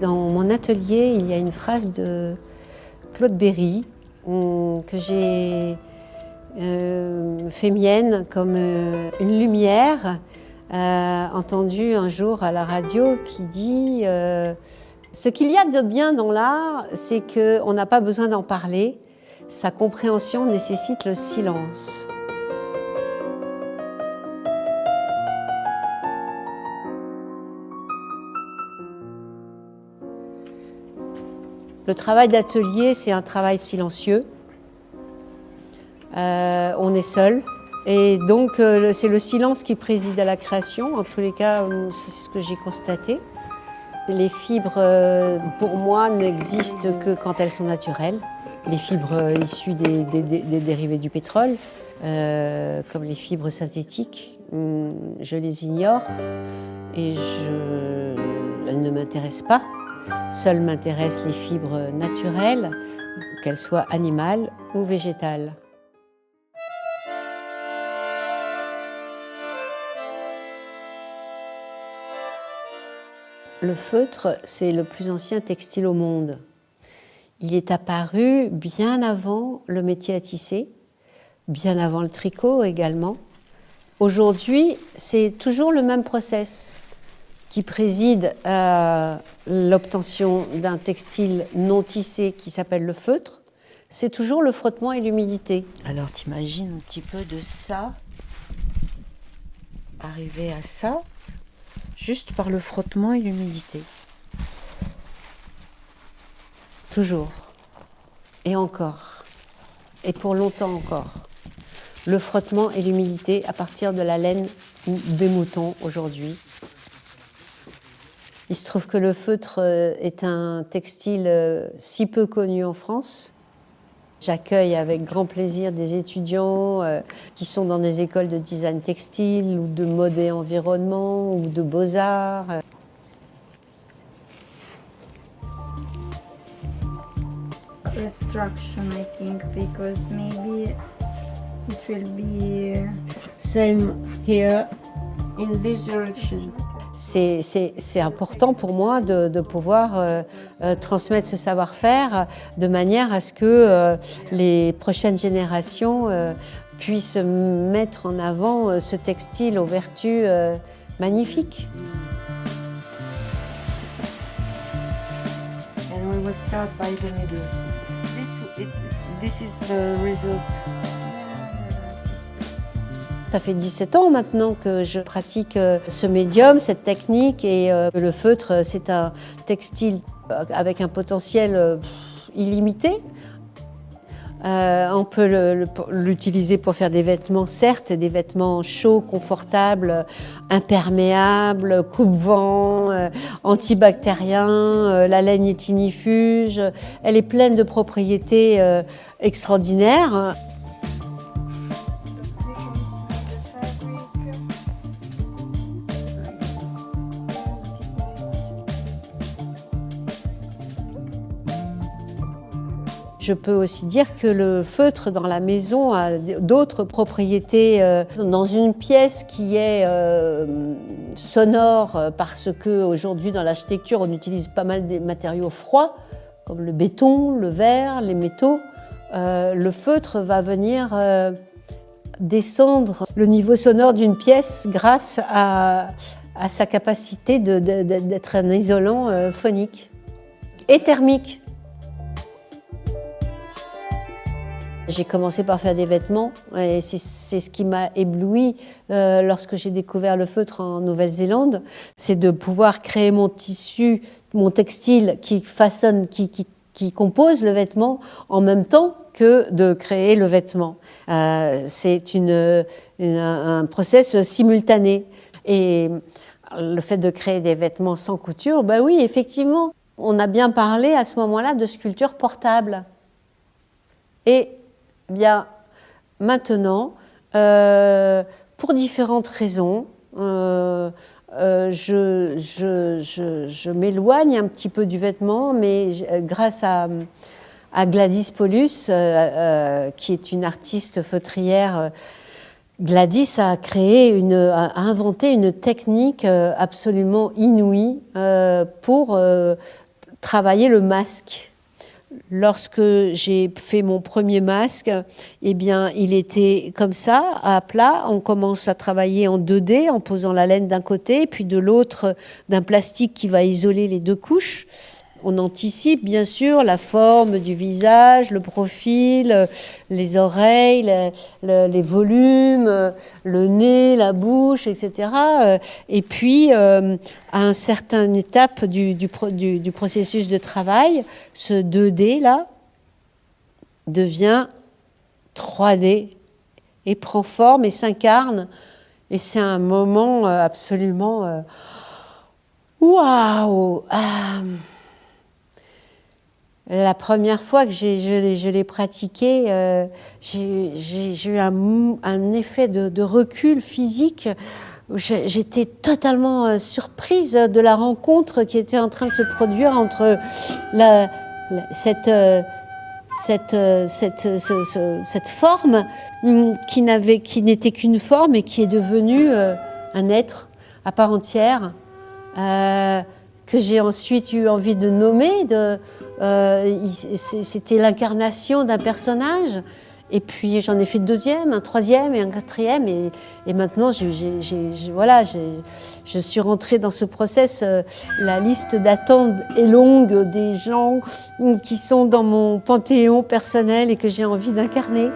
Dans mon atelier, il y a une phrase de Claude Berry que j'ai fait mienne comme une lumière entendue un jour à la radio qui dit ce qu'il y a de bien dans l'art, c'est qu'on n'a pas besoin d'en parler, sa compréhension nécessite le silence. Le travail d'atelier, c'est un travail silencieux. On est seul. Et donc, c'est le silence qui préside à la création. En tous les cas, c'est ce que j'ai constaté. Les fibres, pour moi, n'existent que quand elles sont naturelles. Les fibres issues des dérivés du pétrole, comme les fibres synthétiques, je les ignore et elles ne m'intéressent pas. Seules m'intéressent les fibres naturelles, qu'elles soient animales ou végétales. Le feutre, c'est le plus ancien textile au monde. Il est apparu bien avant le métier à tisser, bien avant le tricot également. Aujourd'hui, c'est toujours le même process qui préside à l'obtention d'un textile non tissé qui s'appelle le feutre. C'est toujours le frottement et l'humidité. Alors t'imagines un petit peu de ça, arriver à ça, juste par le frottement et l'humidité. Toujours. Et encore. Et pour longtemps encore. Le frottement et l'humidité à partir de la laine des moutons aujourd'hui. Il se trouve que le feutre est un textile si peu connu en France. J'accueille avec grand plaisir des étudiants qui sont dans des écoles de design textile ou de mode et environnement ou de beaux-arts. Restruction, I think, because maybe it will be Same here in this direction. C'est important pour moi de pouvoir transmettre ce savoir-faire de manière à ce que les prochaines générations puissent mettre en avant ce textile aux vertus magnifiques. And we will start by the middle. This is the result. Ça fait 17 ans maintenant que je pratique ce médium, cette technique, et le feutre, c'est un textile avec un potentiel illimité. On peut l'utiliser pour faire des vêtements, certes, des vêtements chauds, confortables, imperméables, coupe-vent, antibactériens, la laine est ignifuge. Elle est pleine de propriétés extraordinaires. Je peux aussi dire que le feutre dans la maison a d'autres propriétés. Dans une pièce qui est sonore, parce qu'aujourd'hui dans l'architecture on utilise pas mal des matériaux froids, comme le béton, le verre, les métaux, le feutre va venir descendre le niveau sonore d'une pièce grâce à sa capacité d'être un isolant phonique et thermique. J'ai commencé par faire des vêtements et c'est ce qui m'a ébloui lorsque j'ai découvert le feutre en Nouvelle-Zélande. C'est de pouvoir créer mon tissu, mon textile qui façonne, qui compose le vêtement en même temps que de créer le vêtement. C'est un process simultané. Et le fait de créer des vêtements sans couture, bah oui, effectivement, on a bien parlé à ce moment-là de sculpture portable. Et bien, maintenant, pour différentes raisons, je m'éloigne un petit peu du vêtement, mais grâce à à Gladys Paulus, qui est une artiste feutrière. Gladys a inventé une technique absolument inouïe pour travailler le masque. Lorsque j'ai fait mon premier masque, eh bien, il était comme ça, à plat. On commence à travailler en 2D en posant la laine d'un côté, puis de l'autre d'un plastique qui va isoler les deux couches. On anticipe bien sûr la forme du visage, le profil, les oreilles, les volumes, le nez, la bouche, etc. Et puis, à une certaine étape du processus de travail, ce 2D là devient 3D et prend forme et s'incarne. Et c'est un moment absolument waouh! La première fois que je l'ai pratiqué, j'ai eu un effet de recul physique. J'étais totalement surprise de la rencontre qui était en train de se produire entre cette forme qui n'était qu'une forme et qui est devenue un être à part entière, que j'ai ensuite eu envie de nommer. C'était l'incarnation d'un personnage. Et puis j'en ai fait un deuxième, un troisième et un quatrième. Et maintenant, voilà, je suis rentrée dans ce process. La liste d'attente est longue des gens qui sont dans mon panthéon personnel et que j'ai envie d'incarner.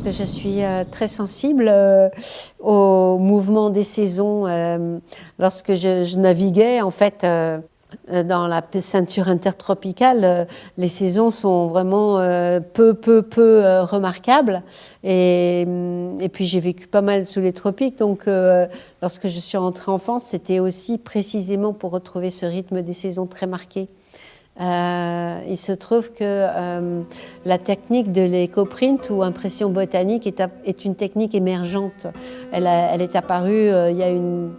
Je suis très sensible au mouvement des saisons. Lorsque je naviguais, en fait, dans la ceinture intertropicale, les saisons sont vraiment peu remarquables. Et puis j'ai vécu pas mal sous les tropiques, donc lorsque je suis rentrée en France, c'était aussi précisément pour retrouver ce rythme des saisons très marqué. Il se trouve que la technique de l'éco-print ou impression botanique est une technique émergente. Elle est apparue il y a une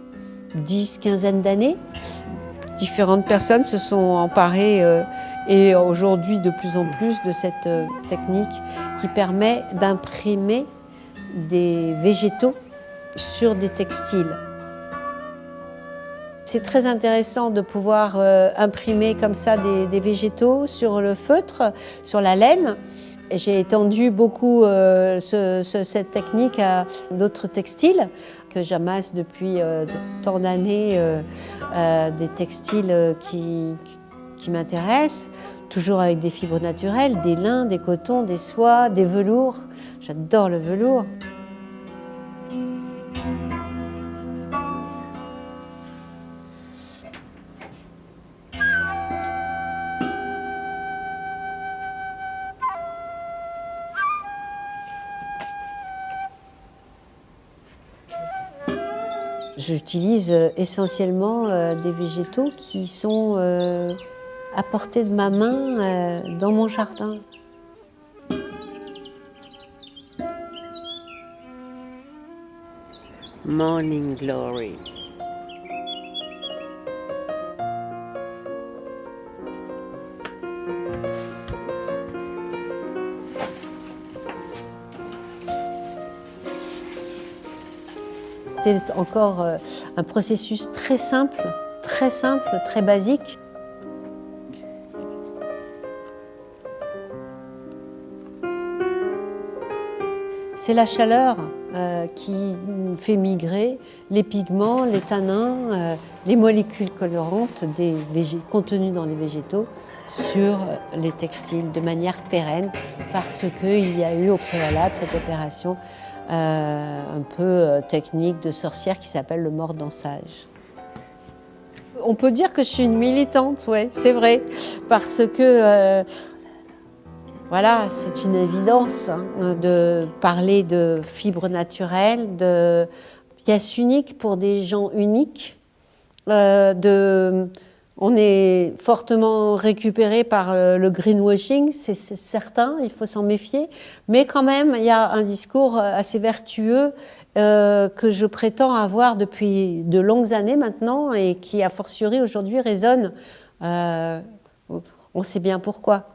10-15 d'années. Différentes personnes se sont emparées et aujourd'hui de plus en plus de cette technique qui permet d'imprimer des végétaux sur des textiles. C'est très intéressant de pouvoir imprimer comme ça des végétaux sur le feutre, sur la laine. J'ai étendu beaucoup cette technique à d'autres textiles que j'amasse depuis tant d'années, des textiles qui m'intéressent, toujours avec des fibres naturelles, des lins, des cotons, des soies, des velours. J'adore le velours. J'utilise essentiellement des végétaux qui sont à portée de ma main dans mon jardin. Morning Glory. C'est encore un processus très simple, très basique. C'est la chaleur qui fait migrer les pigments, les tanins, les molécules colorantes contenues dans les végétaux sur les textiles de manière pérenne parce qu'il y a eu au préalable cette opération un peu technique de sorcière qui s'appelle le mordançage. On peut dire que je suis une militante, ouais, c'est vrai, parce que voilà, c'est une évidence de parler de fibres naturelles, de pièces uniques pour des gens uniques, de On est fortement récupéré par le greenwashing, c'est certain, il faut s'en méfier. Mais quand même, il y a un discours assez vertueux que je prétends avoir depuis de longues années maintenant et qui, a fortiori, aujourd'hui, résonne. On sait bien pourquoi.